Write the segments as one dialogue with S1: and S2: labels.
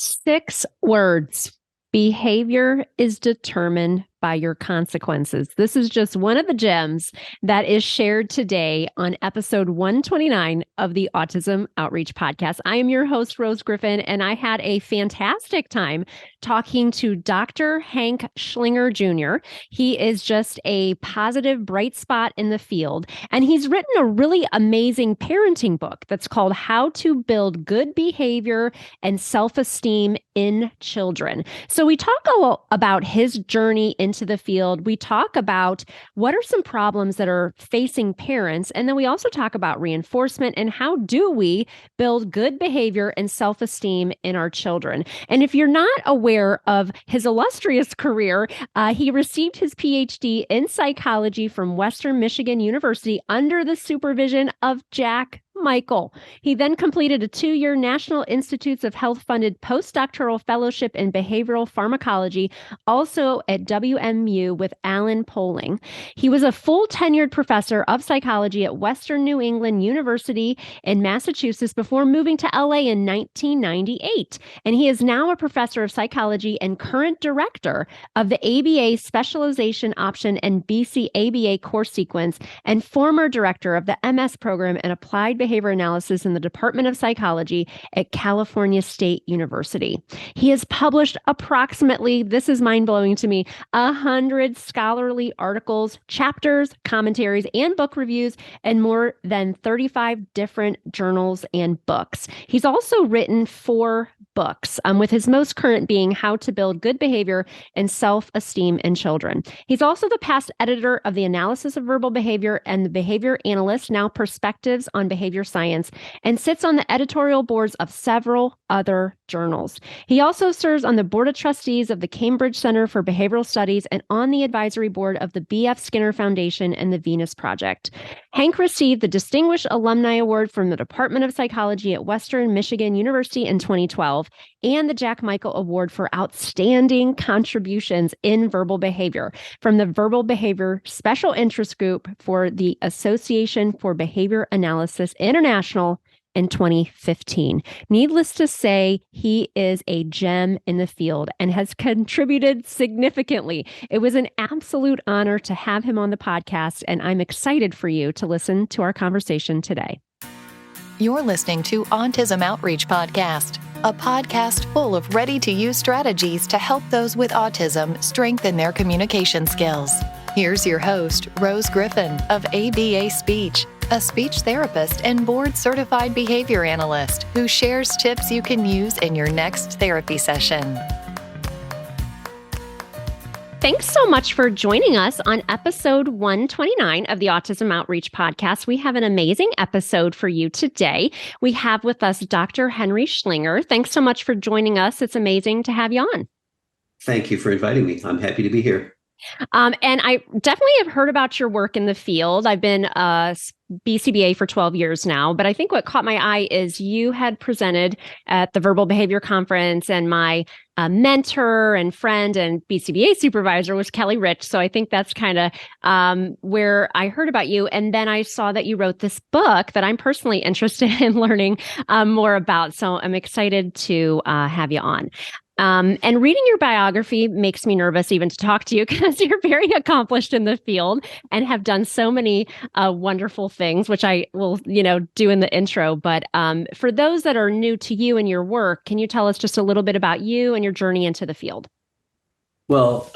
S1: 6 words. Behavior is determined by your consequences. This is just one of the gems that is shared today on episode 129 of the Autism Outreach Podcast. I am your host, Rose Griffin, and I had a fantastic time talking to Dr. Hank Schlinger Jr. He is just a positive, bright spot in the field, and he's written a really amazing parenting book that's called How to Build Good Behavior and Self-Esteem in Children. So we talk about his journey into the field. We talk about what are some problems that are facing parents, and then we also talk about reinforcement and how do we build good behavior and self-esteem in our children. And if you're not aware of his illustrious career, he received his PhD in psychology from Western Michigan University under the supervision of Jack Michael. He then completed a 2-year National Institutes of Health funded postdoctoral fellowship in behavioral pharmacology, also at WMU with Alan Poling. He was a full tenured professor of psychology at Western New England University in Massachusetts before moving to LA in 1998. And he is now a professor of psychology and current director of the ABA Specialization Option and BC ABA course sequence, and former director of the MS program and applied behavior analysis in the Department of Psychology at California State University. He has published approximately, this is mind-blowing to me, 100 scholarly articles, chapters, commentaries, and book reviews, and more than 35 different journals and books. He's also written 4 books, with his most current being How to Build Good Behavior and Self-Esteem in Children. He's also the past editor of the Analysis of Verbal Behavior and the Behavior Analyst, now Perspectives on Behavior Science, and sits on the editorial boards of several other journals. He also serves on the Board of Trustees of the Cambridge Center for Behavioral Studies and on the advisory board of the B.F. Skinner Foundation and the Venus Project. Hank received the Distinguished Alumni Award from the Department of Psychology at Western Michigan University in 2012 and the Jack Michael Award for Outstanding Contributions in Verbal Behavior from the Verbal Behavior Special Interest Group for the Association for Behavior Analysis International in 2015. Needless to say, he is a gem in the field and has contributed significantly. It was an absolute honor to have him on the podcast, and I'm excited for you to listen to our conversation today.
S2: You're listening to Autism Outreach Podcast, a podcast full of ready-to-use strategies to help those with autism strengthen their communication skills. Here's your host, Rose Griffin of ABA Speech, a speech therapist and board-certified behavior analyst who shares tips you can use in your next therapy session.
S1: Thanks so much for joining us on episode 129 of the Autism Outreach Podcast. We have an amazing episode for you today. We have with us Dr. Henry Schlinger. Thanks so much for joining us. It's amazing to have you on.
S3: Thank you for inviting me. I'm happy to be here.
S1: And I definitely have heard about your work in the field. I've been a BCBA for 12 years now, but I think what caught my eye is you had presented at the Verbal Behavior Conference, and my mentor and friend and BCBA supervisor was Kelly Rich. So I think that's kind of where I heard about you. And then I saw that you wrote this book that I'm personally interested in learning more about. So I'm excited to have you on. And reading your biography makes me nervous even to talk to you because you're very accomplished in the field and have done so many wonderful things, which I will, do in the intro. But for those that are new to you and your work, can you tell us just a little bit about you and your journey into the field?
S3: Well,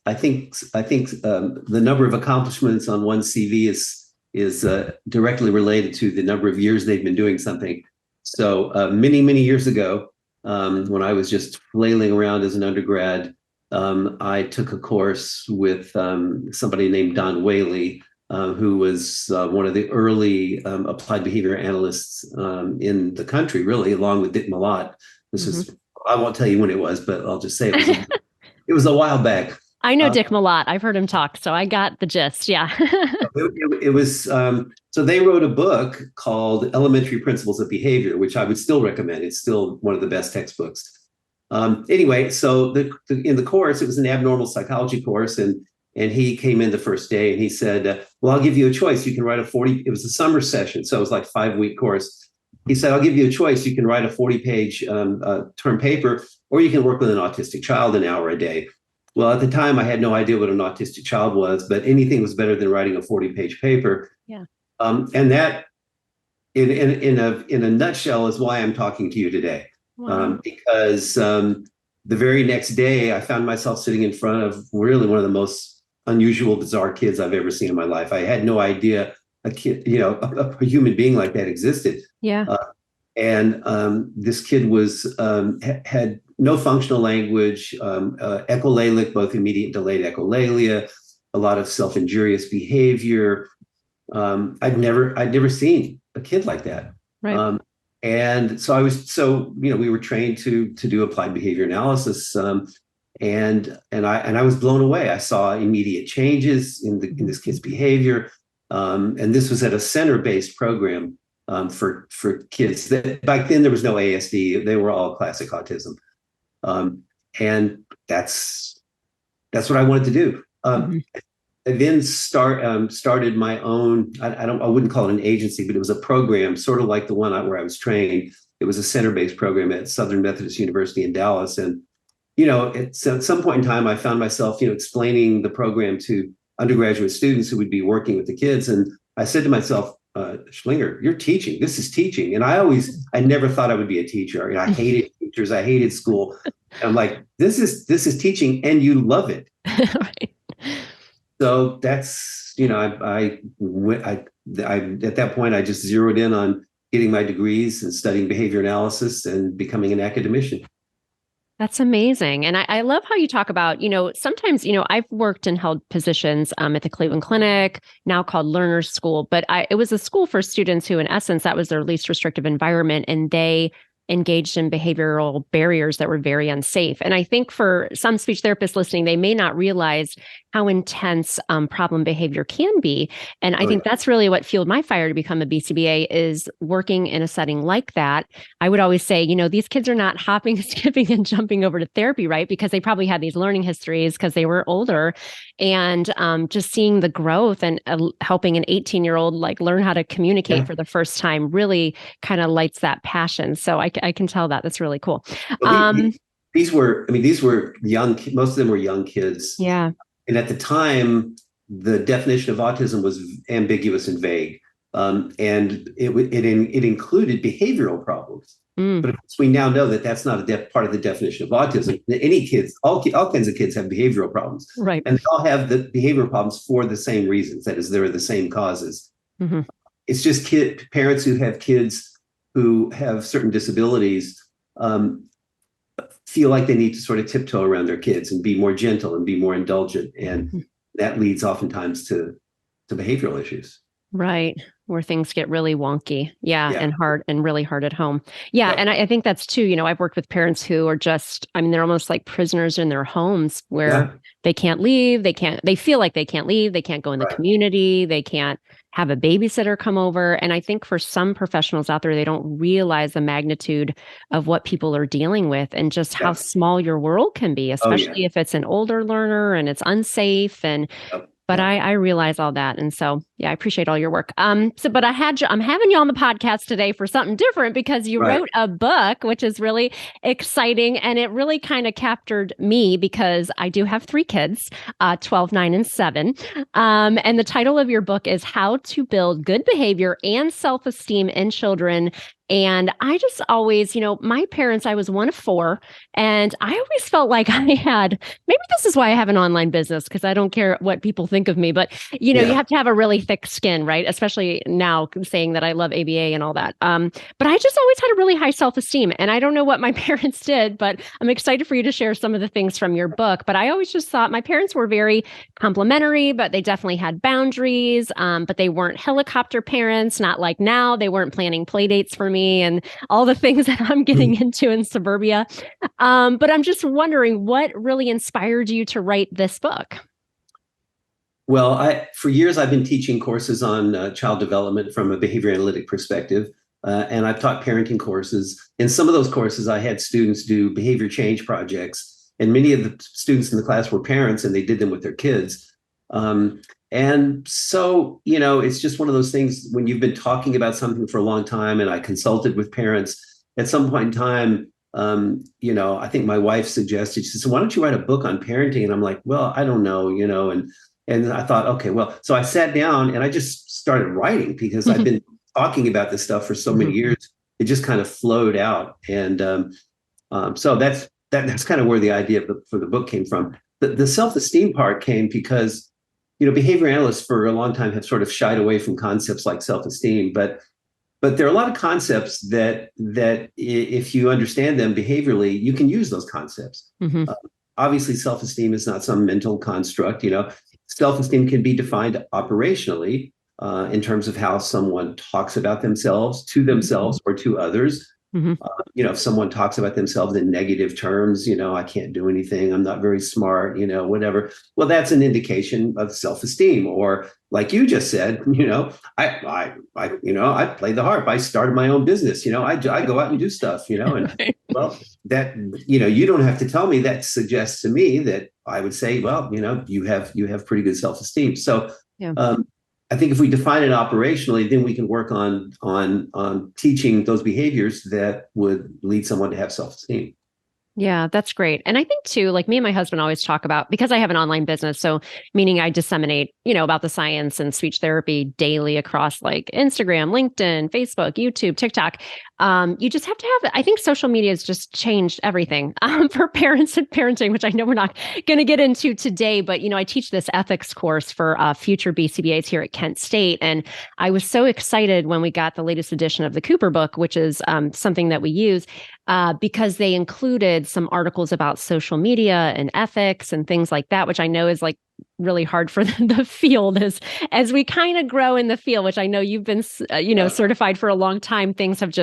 S3: I think the number of accomplishments on one CV is directly related to the number of years they've been doing something. So many years ago, when I was just flailing around as an undergrad, I took a course with somebody named Don Whaley, who was one of the early applied behavior analysts in the country, really, along with Dick Malott. This is, I won't tell you when it was, but I'll just say it was a while back.
S1: I know Dick Malott. I've heard him talk, so I got the gist. Yeah.
S3: It was, so they wrote a book called Elementary Principles of Behavior, which I would still recommend. It's still one of the best textbooks. Anyway, so in the course, it was an abnormal psychology course, and he came in the first day and he said, well, I'll give you a choice. You can write it was a summer session. So it was like a 5-week course. he said, I'll give you a choice. You can write a 40-page term paper, or you can work with an autistic child an hour a day. Well, at the time, I had no idea what an autistic child was, but anything was better than writing a 40-page paper.
S1: Yeah.
S3: And that, in a nutshell, is why I'm talking to you today.
S1: Wow.
S3: Because the very next day, I found myself sitting in front of really one of the most unusual, bizarre kids I've ever seen in my life. I had no idea a kid, a human being like that existed.
S1: Yeah.
S3: And this kid had no functional language, echolalic, both immediate and delayed echolalia, a lot of self-injurious behavior. I'd never seen a kid like that.
S1: Right.
S3: And so we were trained to do applied behavior analysis. And I was blown away. I saw immediate changes in this kid's behavior. And this was at a center-based program for kids. Back then there was no ASD; they were all classic autism, and that's what I wanted to do. I then started my own. I wouldn't call it an agency, but it was a program, sort of like the one where I was trained. It was a center-based program at Southern Methodist University in Dallas, and at some point in time, I found myself explaining the program to undergraduate students who would be working with the kids, and I said to myself, Schlinger, you're teaching. This is teaching. And I never thought I would be a teacher. I hated teachers. I hated school. And I'm like, this is teaching, and you love it.
S1: Right.
S3: So that's, I at that point, I just zeroed in on getting my degrees and studying behavior analysis and becoming an academician.
S1: That's amazing. And I love how you talk about, sometimes, I've worked and held positions at the Cleveland Clinic, now called Learner's School, but it was a school for students who, in essence, that was their least restrictive environment, and they engaged in behavioral barriers that were very unsafe. And I think for some speech therapists listening, they may not realize how intense problem behavior can be. And I think that's really what fueled my fire to become a BCBA, is working in a setting like that. I would always say, these kids are not hopping, skipping, and jumping over to therapy, right? Because they probably had these learning histories because they were older. And just seeing the growth and helping an 18-year-old learn how to communicate for the first time really kind of lights that passion. So I can tell that. That's really cool.
S3: Well, these were young, most of them were young kids.
S1: Yeah.
S3: And at the time, the definition of autism was ambiguous and vague. And it included behavioral problems. But of course, we now know that that's not a part of the definition of autism. Any kids, all kinds of kids have behavioral problems.
S1: Right.
S3: And they all have the behavioral problems for the same reasons. That is, they're the same causes. Mm-hmm. It's just parents who have kids who have certain disabilities feel like they need to sort of tiptoe around their kids and be more gentle and be more indulgent. And that leads oftentimes to behavioral issues.
S1: Right. Where things get really wonky. Yeah. And hard, and really hard at home. Yeah. And I think that's too, I've worked with parents who are they're almost like prisoners in their homes where they can't leave. They feel like they can't leave. They can't go in the community. They can't have a babysitter come over. And I think for some professionals out there, they don't realize the magnitude of what people are dealing with and just how small your world can be, especially if it's an older learner and it's unsafe. And but I realize all that. And so, I appreciate all your work. But I'm having you on the podcast today for something different, because you wrote a book, which is really exciting. And it really kind of captured me, because I do have 3 kids, 12, 9, and 7. And the title of your book is How to Build Good Behavior and Self-Esteem in Children. And I just always, my parents, I was one of 4, and I always felt like I had, maybe this is why I have an online business, because I don't care what people think of me, but you have to have a really thick skin, right? Especially now, saying that I love ABA and all that. But I just always had a really high self-esteem, and I don't know what my parents did, but I'm excited for you to share some of the things from your book. But I always just thought my parents were very complimentary, but they definitely had boundaries, but they weren't helicopter parents, not like now. They weren't planning play dates for me and all the things that I'm getting into in suburbia. But I'm just wondering, what really inspired you to write this book?
S3: Well, for years, I've been teaching courses on child development from a behavior analytic perspective. And I've taught parenting courses. In some of those courses, I had students do behavior change projects. And many of the students in the class were parents, and they did them with their kids. And so, it's just one of those things when you've been talking about something for a long time, and I consulted with parents at some point in time. I think my wife suggested, she said, why don't you write a book on parenting? And I'm like, well, I don't know, and I thought, okay, well, so I sat down and I just started writing because I've been talking about this stuff for so many years. It just kind of flowed out. And so that's kind of where the idea for the book came from. The self-esteem part came because, behavior analysts for a long time have sort of shied away from concepts like self-esteem, but there are a lot of concepts that if you understand them behaviorally, you can use those concepts. Obviously, self-esteem is not some mental construct. Self-esteem can be defined operationally in terms of how someone talks about themselves to themselves or to others. If someone talks about themselves in negative terms, I can't do anything, I'm not very smart, whatever. Well, that's an indication of self-esteem. Or like you just said, I play the harp. I started my own business. I go out and do stuff. And well, that you don't have to tell me. That suggests to me that I would say, well, you have pretty good self-esteem. So
S1: Yeah.
S3: I think if we define it operationally, then we can work on teaching those behaviors that would lead someone to have self-esteem.
S1: Yeah, that's great. And I think too, like me and my husband always talk about, because I have an online business, so meaning I disseminate, about the science and speech therapy daily across like Instagram, LinkedIn, Facebook, YouTube, TikTok. You just have to have, I think social media has just changed everything for parents and parenting, which I know we're not going to get into today, but I teach this ethics course for future BCBAs here at Kent State. And I was so excited when we got the latest edition of the Cooper book, which is something that we use. Because they included some articles about social media and ethics and things like that, which I know is like really hard for the field as we kind of grow in the field, which I know you've been, certified for a long time. Things have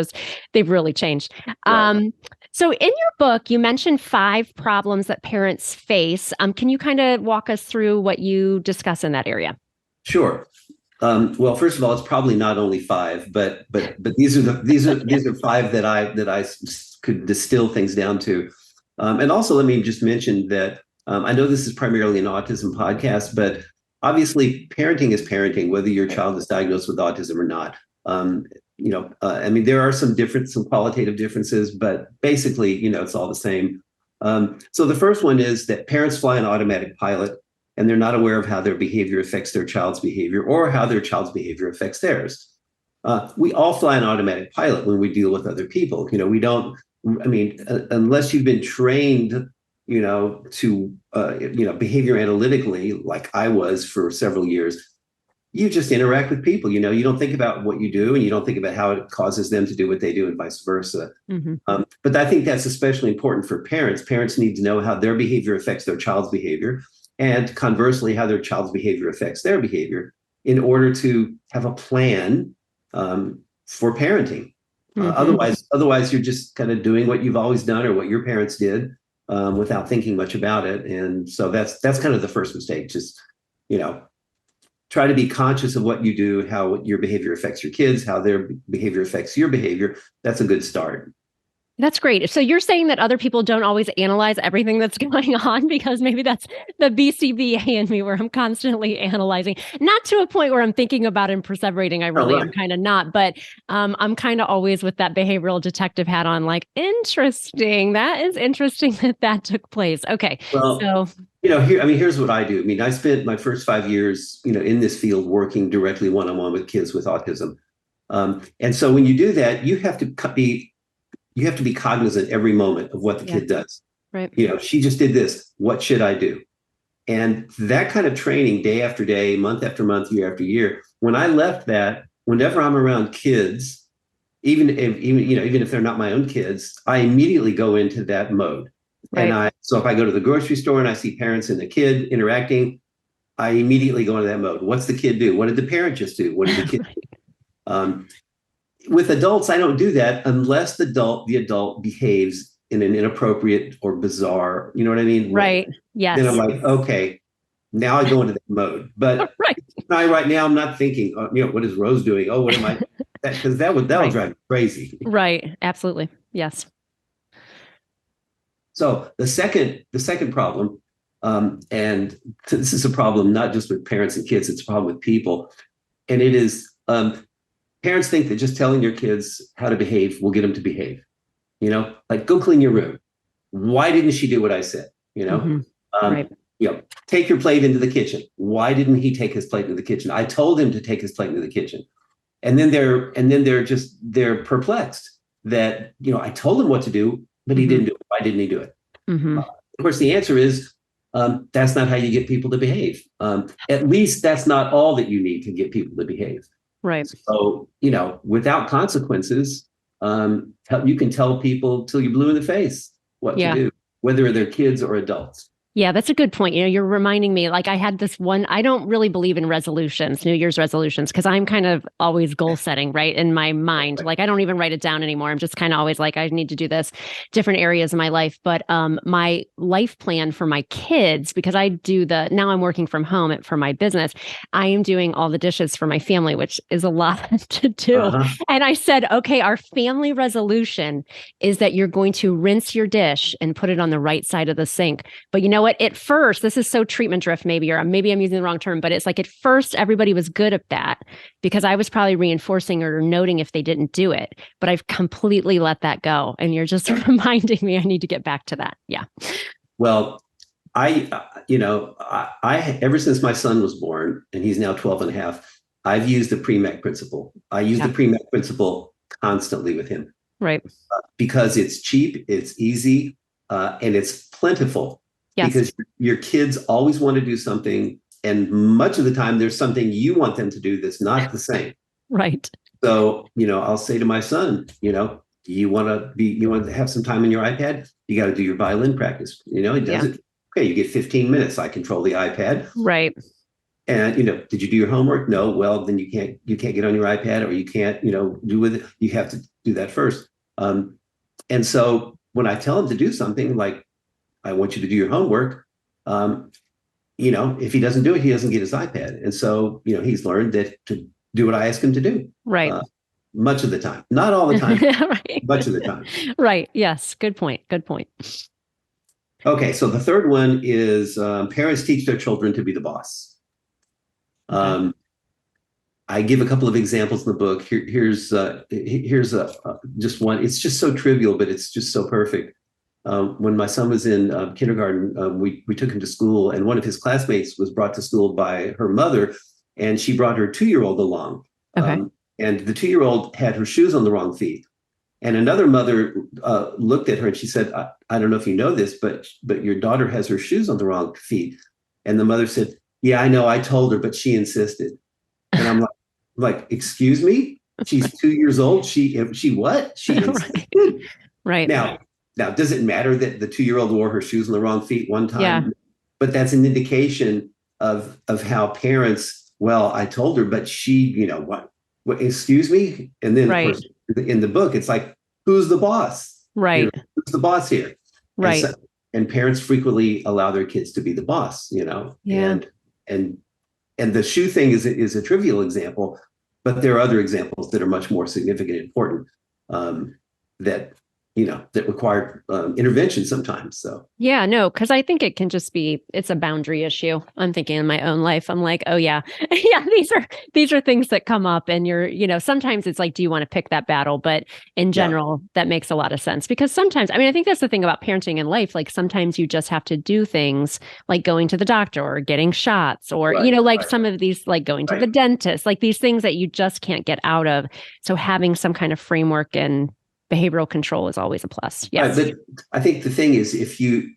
S1: they've really changed.
S3: Right.
S1: So in your book, you mentioned 5 problems that parents face. Can you kind of walk us through what you discuss in that area?
S3: Sure. Well, first of all, it's probably not only 5, but these are 5 that I could distill things down to. And also, let me just mention that I know this is primarily an autism podcast, but obviously, parenting is parenting, whether your child is diagnosed with autism or not. There are some qualitative differences, but basically, it's all the same. So the first one is that parents fly an automatic pilot, and they're not aware of how their behavior affects their child's behavior or how their child's behavior affects theirs. We all fly an automatic pilot when we deal with other people. We don't, unless you've been trained, to, behavior analytically, like I was for several years, you just interact with people. You don't think about what you do, and you don't think about how it causes them to do what they do, and vice versa. But I think that's especially important for parents. Parents need to know how their behavior affects their child's behavior, and conversely, how their child's behavior affects their behavior, in order to have a plan for parenting. Otherwise, you're just kind of doing what you've always done or what your parents did without thinking much about it. And so that's kind of the first mistake. Just try to be conscious of what you do, how your behavior affects your kids, how their behavior affects your behavior. That's a good start.
S1: That's great. So you're saying that other people don't always analyze everything that's going on, because maybe that's the BCBA in me, where I'm constantly analyzing, not to a point where I'm thinking about and perseverating. I really am kind of not, but I'm kind of always with that behavioral detective hat on, like, interesting. That is interesting that took place. Okay.
S3: Well,
S1: so
S3: here's what I do. I spent my first 5 years, in this field working directly one-on-one with kids with autism. And so when you do that, you have to be cognizant every moment of what the kid does.
S1: Right.
S3: She just did this. What should I do? And that kind of training, day after day, month after month, year after year. When I left that, whenever I'm around kids, even if they're not my own kids, I immediately go into that mode. Right. So if I go to the grocery store and I see parents and the kid interacting, I immediately go into that mode. What's the kid do? What did the parent just do? What did the kid do? With adults, I don't do that unless the adult behaves in an inappropriate or bizarre, you know what I mean?
S1: Right. Yes.
S3: Then I'm like, okay, now I go into that mode. But right now, I'm not thinking, what is Rose doing? Oh, what am I? Because that'll drive me crazy.
S1: Right. Absolutely. Yes.
S3: So the second problem And this is a problem not just with parents and kids, it's a problem with people. And it is, parents think that just telling your kids how to behave will get them to behave. Like, go clean your room. Why didn't she do what I said?
S1: Right.
S3: Take your plate into the kitchen. Why didn't he take his plate into the kitchen? I told him to take his plate into the kitchen. And then they're perplexed that, I told him what to do, but he didn't do it. Why didn't he do it? Of course, the answer is, that's not how you get people to behave. At least that's not all that you need to get people to behave.
S1: Right.
S3: So, without consequences, you can tell people till you're blue in the face what to do, whether they're kids or adults.
S1: Yeah, that's a good point. You're reminding me, like, I had this one, I don't really believe in resolutions, New Year's resolutions, because I'm kind of always goal setting, right? In my mind, like, I don't even write it down anymore. I'm just kind of always like, I need to do this, different areas of my life. But my life plan for my kids, because now I'm working from home for my business, I am doing all the dishes for my family, which is a lot to do. And I said, okay, our family resolution is that you're going to rinse your dish and put it on the right side of the sink. But you know what? At first, this is so treatment drift, maybe I'm using the wrong term, but it's like at first everybody was good at that because I was probably reinforcing or noting if they didn't do it. But I've completely let that go. And you're just reminding me I need to get back to that. Yeah.
S3: Well, I ever since my son was born, and he's now 12 and a half, I've used the pre-MEC principle. I use the pre-MEC principle constantly with him.
S1: Right.
S3: Because it's cheap, it's easy, and it's plentiful. Yes. Because your kids always want to do something, and much of the time there's something you want them to do that's not the same.
S1: Right.
S3: So, I'll say to my son, you want to have some time on your iPad? You got to do your violin practice. He does it. Okay, you get 15 minutes. I control the iPad.
S1: Right.
S3: And, did you do your homework? No. Well, then you can't get on your iPad, or you can't, do with it. You have to do that first. And so when I tell him to do something like, I want you to do your homework, if he doesn't do it, he doesn't get his iPad. And so, he's learned that to do what I ask him to do.
S1: Right.
S3: Much of the time, not all the time,
S1: right.
S3: Much of the time.
S1: Right. Yes. Good point. Good point.
S3: Okay. So the third one is parents teach their children to be the boss. Okay. I give a couple of examples in the book. Here's just one. It's just so trivial, but it's just so perfect. When my son was in kindergarten, we took him to school, and one of his classmates was brought to school by her mother, and she brought her 2-year-old along. Okay. And the 2-year-old had her shoes on the wrong feet. And another mother looked at her and she said, I don't know if you know this, but your daughter has her shoes on the wrong feet. And the mother said, yeah, I know, I told her, but she insisted. And I'm like, excuse me? She's 2 years old. She what? She insisted.
S1: Right.
S3: Now, does it matter that the 2-year-old wore her shoes on the wrong feet one time?
S1: Yeah.
S3: But that's an indication of how parents, well, I told her, but she, what, excuse me? And then, of course, in the book, it's like, who's the boss?
S1: Right.
S3: Who's the boss here?
S1: Right.
S3: And parents frequently allow their kids to be the boss,
S1: Yeah.
S3: And the shoe thing is a trivial example, but there are other examples that are much more significant and important that require intervention sometimes. So
S1: yeah, no, because I think it can just be, it's a boundary issue. I'm thinking in my own life, I'm like, oh yeah, these are things that come up, and sometimes it's like, do you want to pick that battle? But in general, that makes a lot of sense, because sometimes, I think that's the thing about parenting in life. Like sometimes you just have to do things like going to the doctor or getting shots, or some of these, like going to the dentist, like these things that you just can't get out of. So having some kind of framework and behavioral control is always a plus. Yes.
S3: Right, but I think the thing is, if you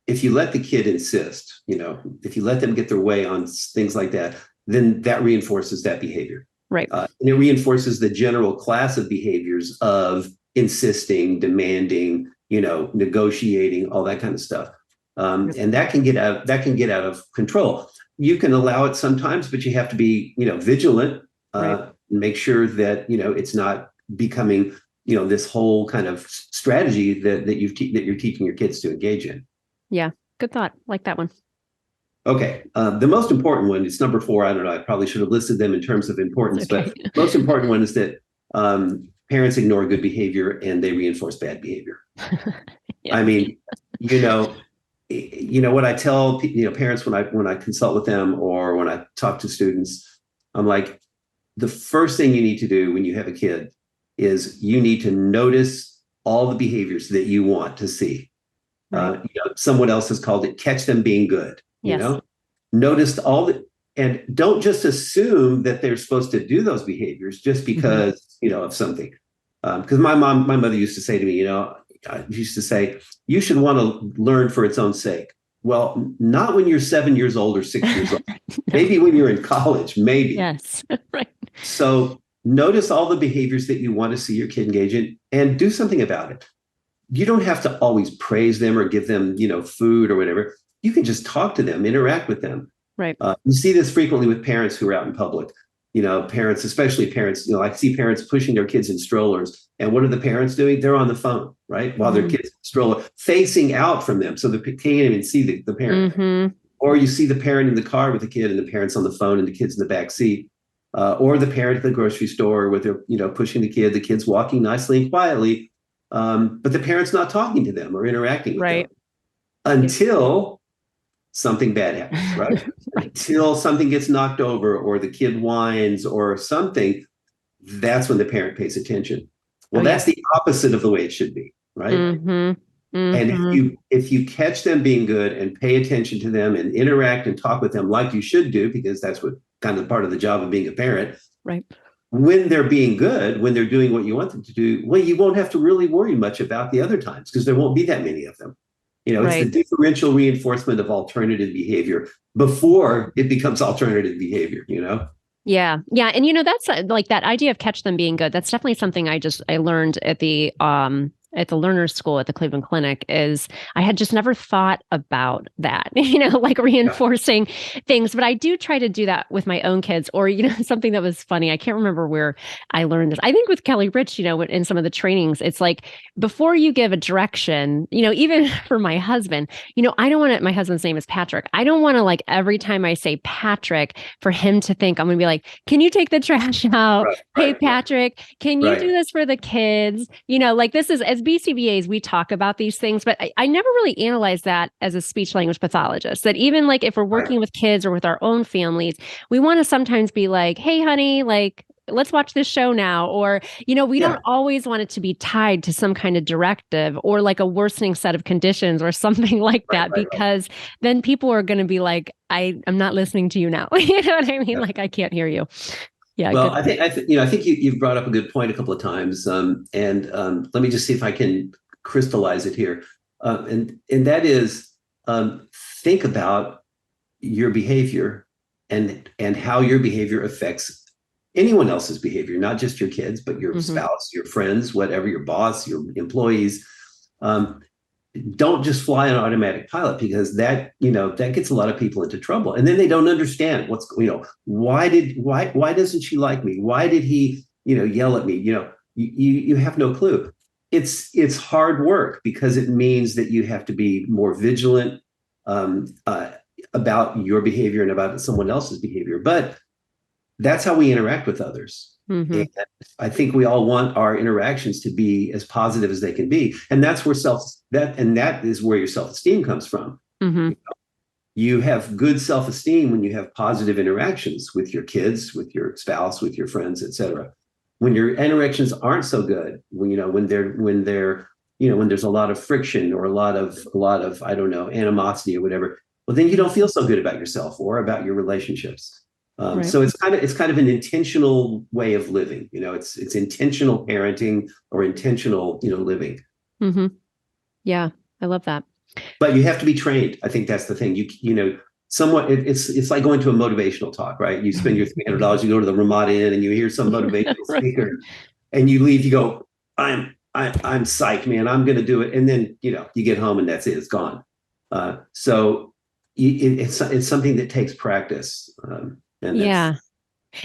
S3: let the kid insist, if you let them get their way on things like that, then that reinforces that behavior.
S1: Right.
S3: And it reinforces the general class of behaviors of insisting, demanding, negotiating, all that kind of stuff. And that can get out of control. You can allow it sometimes, but you have to be, vigilant, make sure that, it's not becoming this whole kind of strategy that you're teaching your kids to engage in.
S1: Yeah, good thought. Like that one.
S3: Okay, the most important one is number 4. I don't know. I probably should have listed them in terms of importance, but most important one is that parents ignore good behavior and they reinforce bad behavior. Yeah. what I tell parents when I consult with them or when I talk to students, I'm like, the first thing you need to do when you have a kid is you need to notice all the behaviors that you want to see.
S1: Right.
S3: Someone else has called it catch them being good.
S1: Yes.
S3: Notice all the, and don't just assume that they're supposed to do those behaviors just because of something. Because my mother used to say to me, used to say, you should want to learn for its own sake. Well, not when you're 7 years old or 6 years old. No. Maybe when you're in college, maybe.
S1: Yes, right.
S3: So notice all the behaviors that you want to see your kid engage in and do something about it. You don't have to always praise them or give them, food or whatever. You can just talk to them, interact with them.
S1: Right.
S3: You see this frequently with parents who are out in public. Parents, especially parents, I see parents pushing their kids in strollers. And what are the parents doing? They're on the phone, right? While their kids in the stroller facing out from them. So they can't even see the parent. Or you see the parent in the car with the kid and the parent's on the phone and the kid's in the back seat. Or the parent at the grocery store with their, pushing the kid's walking nicely and quietly. But the parent's not talking to them or interacting with them until something bad happens, right? Until something gets knocked over or the kid whines or something, that's when the parent pays attention. Well, that's the opposite of the way it should be, right? And if you catch them being good and pay attention to them and interact and talk with them like you should do, because that's what kind of part of the job of being a parent,
S1: right?
S3: When they're being good, when they're doing what you want them to do, well, you won't have to really worry much about the other times because there won't be that many of them. It's the differential reinforcement of alternative behavior before it becomes alternative behavior,
S1: Yeah. Yeah. And that's like that idea of catch them being good. That's definitely something I learned at the learner's school at the Cleveland Clinic. Is I had just never thought about that, like reinforcing things, but I do try to do that with my own kids. Or, something that was funny. I can't remember where I learned this. I think with Kelly Rich, in some of the trainings, it's like before you give a direction, even for my husband, I don't want to, my husband's name is Patrick. I don't want to like every time I say Patrick for him to think I'm going to be like, can you take the trash out? Hey, Patrick, can you do this for the kids? Like this is, as BCBAs, we talk about these things, but I never really analyzed that as a speech language pathologist, that even like if we're working with kids or with our own families, we want to sometimes be like, hey, honey, like, let's watch this show now. Or, we don't always want it to be tied to some kind of directive or like a worsening set of conditions or something like that, because then people are going to be like, I'm not listening to you now. You know what I mean? Like, I can't hear you. Yeah.
S3: Well, I think you've brought up a good point a couple of times, and let me just see if I can crystallize it here, and that is, think about your behavior and how your behavior affects anyone else's behavior, not just your kids, but your spouse, your friends, whatever, your boss, your employees. Don't just fly on automatic pilot, because that gets a lot of people into trouble. And then they don't understand why doesn't she like me? Why did he, yell at me? You have no clue. It's hard work, because it means that you have to be more vigilant about your behavior and about someone else's behavior. But that's how we interact with others. And I think we all want our interactions to be as positive as they can be. And that's where that is where your self-esteem comes from. You have good self-esteem when you have positive interactions with your kids, with your spouse, with your friends, etc. When your interactions aren't so good, when there's a lot of friction or a lot of I don't know, animosity or whatever, well, then you don't feel so good about yourself or about your relationships. So it's kind of an intentional way of living. It's intentional parenting or intentional living.
S1: Yeah, I love that.
S3: But you have to be trained. I think that's the thing. Somewhat it's like going to a motivational talk, right? You spend your $300, you go to the Ramada Inn and you hear some motivational speaker, and you leave. You go, I'm psyched, man. I'm going to do it. And then you get home and that's it. It's gone. So it's something that takes practice.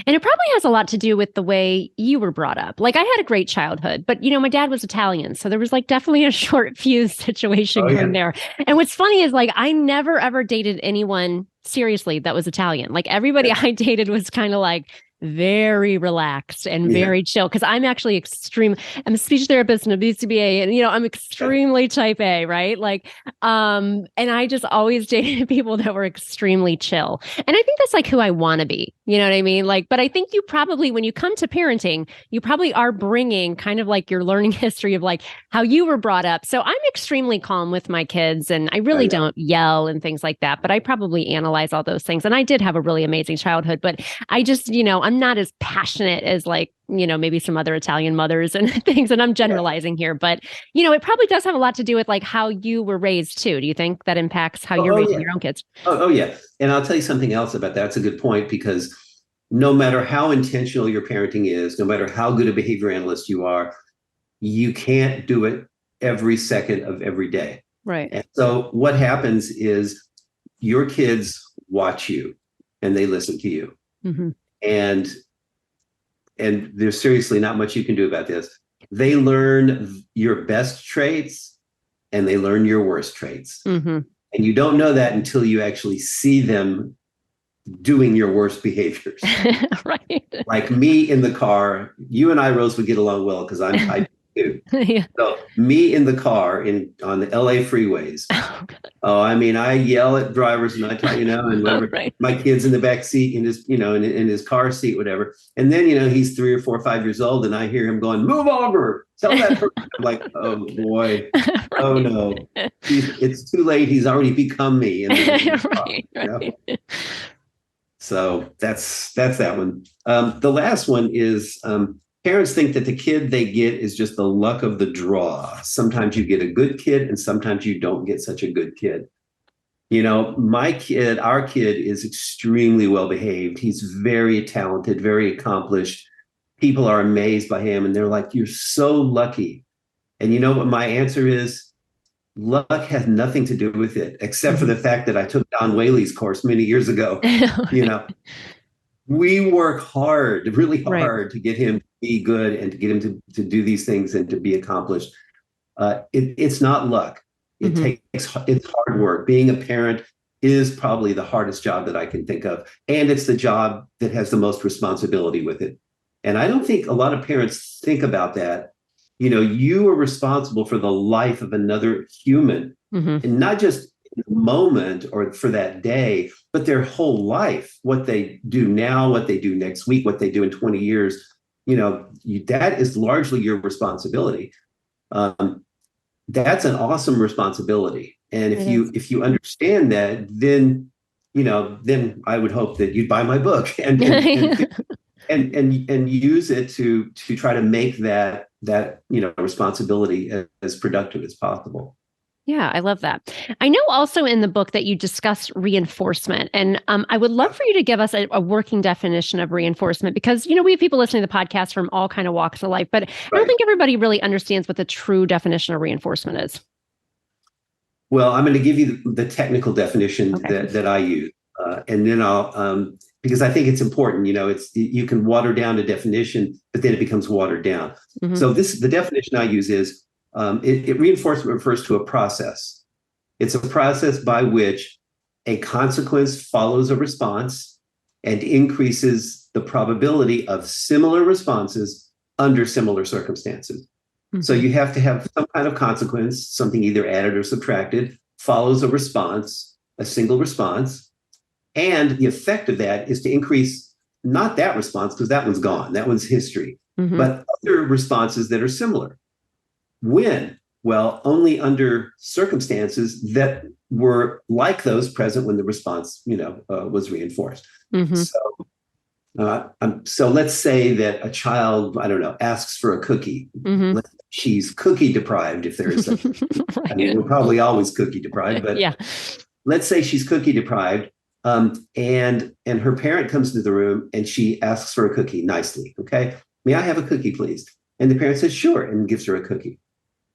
S3: And
S1: it probably has a lot to do with the way you were brought up. Like, I had a great childhood, but my dad was Italian, so there was like definitely a short fuse situation going there. And what's funny is like I never ever dated anyone seriously that was Italian. Like everybody I dated was kind of like, very relaxed and
S3: Yeah.
S1: very chill. Cause I'm actually I'm a speech therapist and a BCBA, and I'm extremely type A, right? Like, and I just always dated people that were extremely chill. And I think that's like who I want to be. You know what I mean? Like, but I think you probably, when you come to parenting, you probably are bringing kind of like your learning history of like how you were brought up. So I'm extremely calm with my kids, and I really don't yell and things like that, but I probably analyze all those things. And I did have a really amazing childhood, but I just, I'm not as passionate as like, maybe some other Italian mothers and things. And I'm generalizing here, but it probably does have a lot to do with like how you were raised too. Do you think that impacts how you're raising
S3: Yeah.
S1: your own kids?
S3: Oh, yeah. And I'll tell you something else about that. That's a good point, because no matter how intentional your parenting is, no matter how good a behavior analyst you are, you can't do it every second of every day.
S1: Right.
S3: And so what happens is your kids watch you and they listen to you.
S1: Mm-hmm.
S3: And there's seriously not much you can do about this. They learn your best traits and they learn your worst traits.
S1: Mm-hmm.
S3: And you don't know that until you actually see them doing your worst behaviors.
S1: Right.
S3: Like me in the car, you and I, Rose, would get along well because I'm type 2.
S1: Yeah.
S3: So me in the car on the LA freeways. I mean, I yell at drivers and I tell, and whatever.
S1: Right.
S3: My kid's in the back seat in his, in his car seat, whatever. And then, he's 3 or 4 or 5 years old and I hear him going, "Move over, tell that person." I'm like, oh boy. Right. Oh no. It's too late. He's already become me. Right. So that's that one. The last one is parents think that the kid they get is just the luck of the draw. Sometimes you get a good kid and sometimes you don't get such a good kid. Our kid is extremely well behaved. He's very talented, very accomplished. People are amazed by him and they're like, "You're so lucky." And you know what my answer is? Luck has nothing to do with it, except for the fact that I took Don Whaley's course many years ago. We work hard, really hard, to get him to be good and to get him to do these things and to be accomplished. It's not luck. It's hard work. Being a parent is probably the hardest job that I can think of. And it's the job that has the most responsibility with it. And I don't think a lot of parents think about that. You are responsible for the life of another human, and not just in the moment or for that day, but their whole life, what they do now, what they do next week, what they do in 20 years. That is largely your responsibility. That's an awesome responsibility. And if you understand that, then I would hope that you'd buy my book and use it to try to make that responsibility as productive as possible.
S1: Yeah, I love that. I know also in the book that you discuss reinforcement, and I would love for you to give us a working definition of reinforcement, because we have people listening to the podcast from all kind of walks of life, but I don't think everybody really understands what the true definition of reinforcement is.
S3: Well, I'm going to give you the technical definition that I use, and then I'll because I think it's important. You can water down a definition, but then it becomes watered down. Mm-hmm. So the definition I use is reinforcement refers to a process. It's a process by which a consequence follows a response and increases the probability of similar responses under similar circumstances. Mm-hmm. So you have to have some kind of consequence, something either added or subtracted, follows a response, a single response. And the effect of that is to increase not that response, because that one's gone, that one's history, but other responses that are similar. When? Well, only under circumstances that were like those present when the response, was reinforced. Mm-hmm. So let's say that a child, I don't know, asks for a cookie. Mm-hmm. She's cookie deprived, if there is such. Right. I mean, we're probably always cookie deprived, but let's say she's cookie deprived. And her parent comes into the room and she asks for a cookie nicely. Okay. "May I have a cookie, please?" And the parent says, "Sure," and gives her a cookie.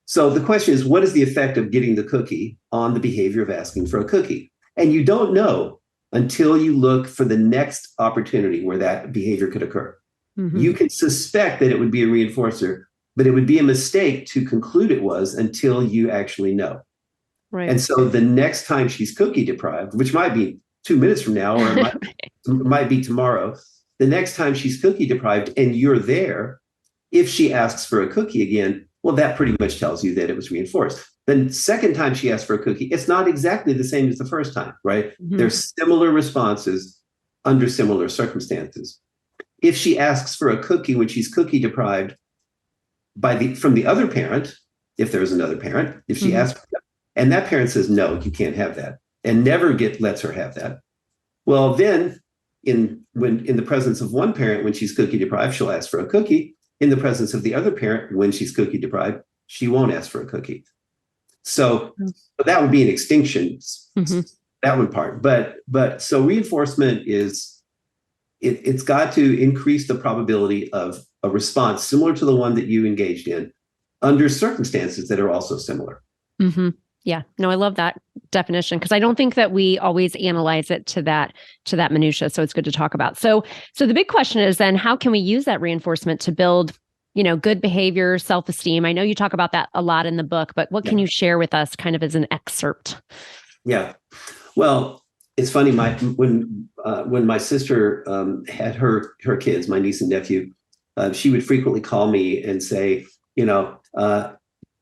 S3: So the question is, what is the effect of getting the cookie on the behavior of asking for a cookie? And you don't know until you look for the next opportunity where that behavior could occur. Mm-hmm. You can suspect that it would be a reinforcer, but it would be a mistake to conclude it was until you actually know. Right. And so the next time she's cookie deprived, which might be 2 minutes from now, or it might be tomorrow, the next time she's cookie deprived and you're there, if she asks for a cookie again, well, that pretty much tells you that it was reinforced. The second time she asks for a cookie, it's not exactly the same as the first time, right?
S1: Mm-hmm.
S3: There's similar responses under similar circumstances. If she asks for a cookie when she's cookie deprived from the other parent, if there's another parent, if she asks, and that parent says, no, you can't have that, and never lets her have that, well, then in the presence of one parent, when she's cookie deprived, she'll ask for a cookie. In the presence of the other parent, when she's cookie deprived, she won't ask for a cookie. So that would be an extinction, that one part. But so reinforcement is, it's got to increase the probability of a response similar to the one that you engaged in under circumstances that are also similar.
S1: Mm-hmm. Yeah, no, I love that definition, because I don't think that we always analyze it to that minutia. So it's good to talk about. So the big question is then, how can we use that reinforcement to build, good behavior, self-esteem? I know you talk about that a lot in the book, but what can you share with us kind of as an excerpt?
S3: Yeah, well, it's funny. When my sister had her kids, my niece and nephew, she would frequently call me and say,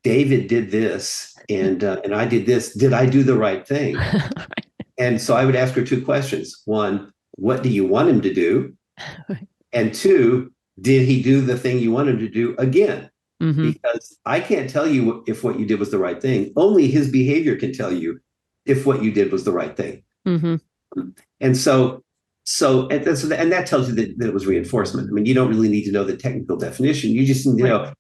S3: David did this and I did this. Did I do the right thing? And so I would ask her two questions. One, what do you want him to do? And two, did he do the thing you want him to do again? Because I can't tell you if what you did was the right thing. Only his behavior can tell you if what you did was the right thing. And so that tells you that it was reinforcement. I mean, you don't really need to know the technical definition. You just need to know,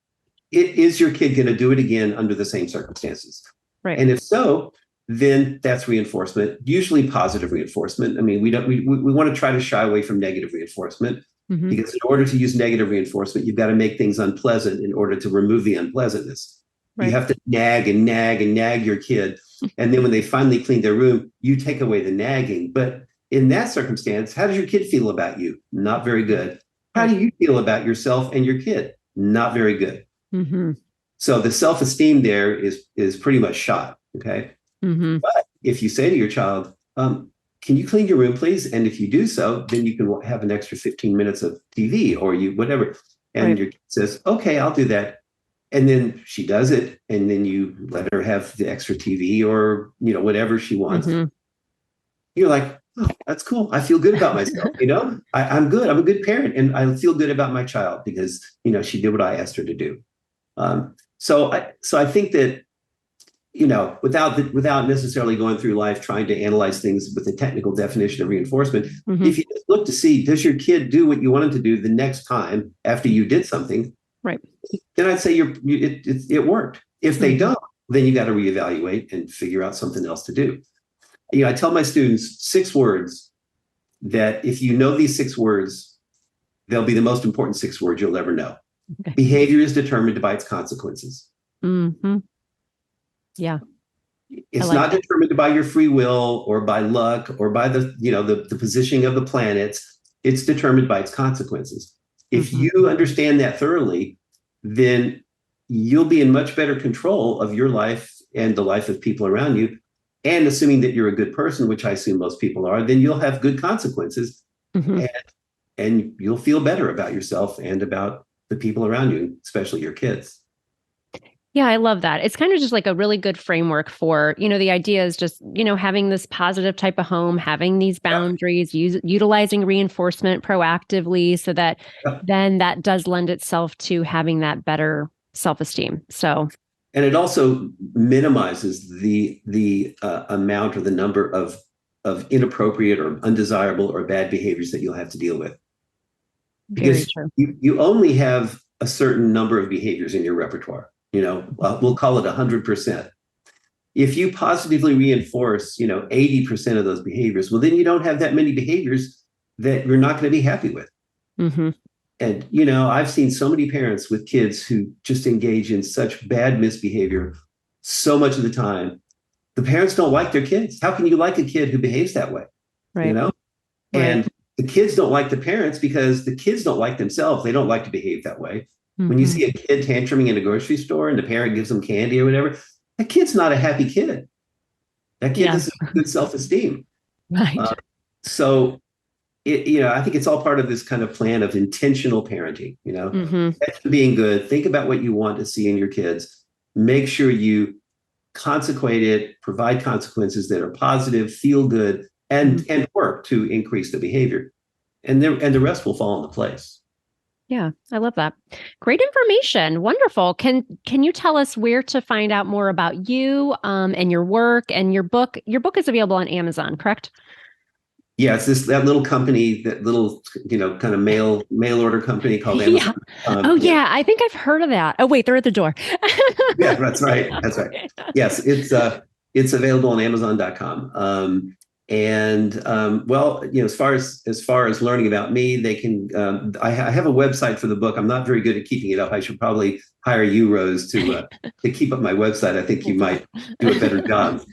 S3: is your kid going to do it again under the same circumstances? Right. And if so, then that's reinforcement, usually positive reinforcement. I mean, we want to try to shy away from negative reinforcement, because in order to use negative reinforcement, you've got to make things unpleasant in order to remove the unpleasantness. Right. You have to nag and nag and nag your kid. And then when they finally clean their room, you take away the nagging. But in that circumstance, how does your kid feel about you? Not very good. How do you feel about yourself and your kid? Not very good. So the self-esteem there is pretty much shot. Okay. But if you say to your child, can you clean your room, please? And if you do so, then you can have an extra 15 minutes of TV or whatever. And your kid says, okay, I'll do that. And then she does it. And then you let her have the extra TV or, whatever she wants. You're like, oh, that's cool. I feel good about myself. I'm good. I'm a good parent. And I feel good about my child because, she did what I asked her to do. So I think that, without necessarily going through life trying to analyze things with a technical definition of reinforcement, if you just look to see, does your kid do what you want him to do the next time after you did something? Right. Then I'd say it worked. If they don't, then you got to reevaluate and figure out something else to do. I tell my students 6 words that if you know these 6 words, they'll be the most important 6 words you'll ever know. Okay. Behavior is determined by its consequences. Yeah. It's not determined by your free will or by luck or by the positioning of the planets. It's determined by its consequences. If you understand that thoroughly, then you'll be in much better control of your life and the life of people around you. And assuming that you're a good person, which I assume most people are, then you'll have good consequences and you'll feel better about yourself and about the people around you, especially your kids.
S1: Yeah, I love that. It's kind of just like a really good framework for, the idea is just, having this positive type of home, having these boundaries, utilizing reinforcement proactively so that then that does lend itself to having that better self-esteem. So,
S3: and it also minimizes the amount or the number of inappropriate or undesirable or bad behaviors that you'll have to deal with. Because you only have a certain number of behaviors in your repertoire. We'll call it 100%. If you positively reinforce, 80% of those behaviors, well, then you don't have that many behaviors that you're not going to be happy with. And, I've seen so many parents with kids who just engage in such bad misbehavior so much of the time. The parents don't like their kids. How can you like a kid who behaves that way? Right. And the kids don't like the parents because the kids don't like themselves. They don't like to behave that way. When you see a kid tantruming in a grocery store and the parent gives them candy or whatever, that kid's not a happy kid. That kid doesn't have good self-esteem. Right. So I think it's all part of this kind of plan of intentional parenting,
S1: Mm-hmm.
S3: being good. Think about what you want to see in your kids. Make sure you consequate it, provide consequences that are positive, feel good, and work to increase the behavior. And the rest will fall into place.
S1: Yeah, I love that. Great information. Wonderful. Can you tell us where to find out more about you and your work and your book? Your book is available on Amazon, correct?
S3: Yeah, it's that little company, that little, kind of mail order company called
S1: Yeah.
S3: Amazon.
S1: Oh, yeah. I think I've heard of that. Oh, wait, they're at the door.
S3: Yeah, that's right. That's right. Yes, it's available on Amazon.com. Well, as far as learning about me, they can. I have a website for the book. I'm not very good at keeping it up. I should probably hire you, Rose, to keep up my website. I think you might do a better job.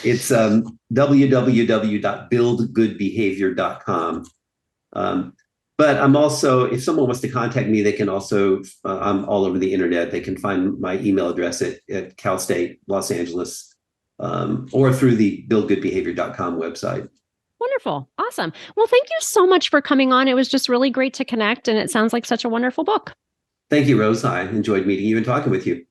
S3: It's www.buildgoodbehavior.com. But I'm also, if someone wants to contact me, they can also, I'm all over the internet. They can find my email address at Cal State, Los Angeles, or through the buildgoodbehavior.com website.
S1: Wonderful. Awesome. Well, thank you so much for coming on. It was just really great to connect, and it sounds like such a wonderful book.
S3: Thank you, Rose. I enjoyed meeting you and talking with you.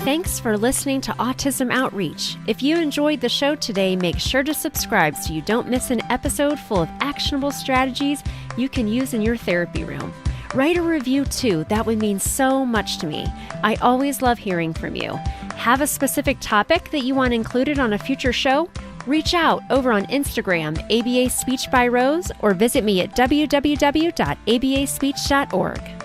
S1: Thanks for listening to Autism Outreach. If you enjoyed the show today, make sure to subscribe so you don't miss an episode full of actionable strategies you can use in your therapy room. Write a review too. That would mean so much to me. I always love hearing from you. Have a specific topic that you want included on a future show? Reach out over on Instagram, ABA Speech by Rose, or visit me at www.abaspeech.org.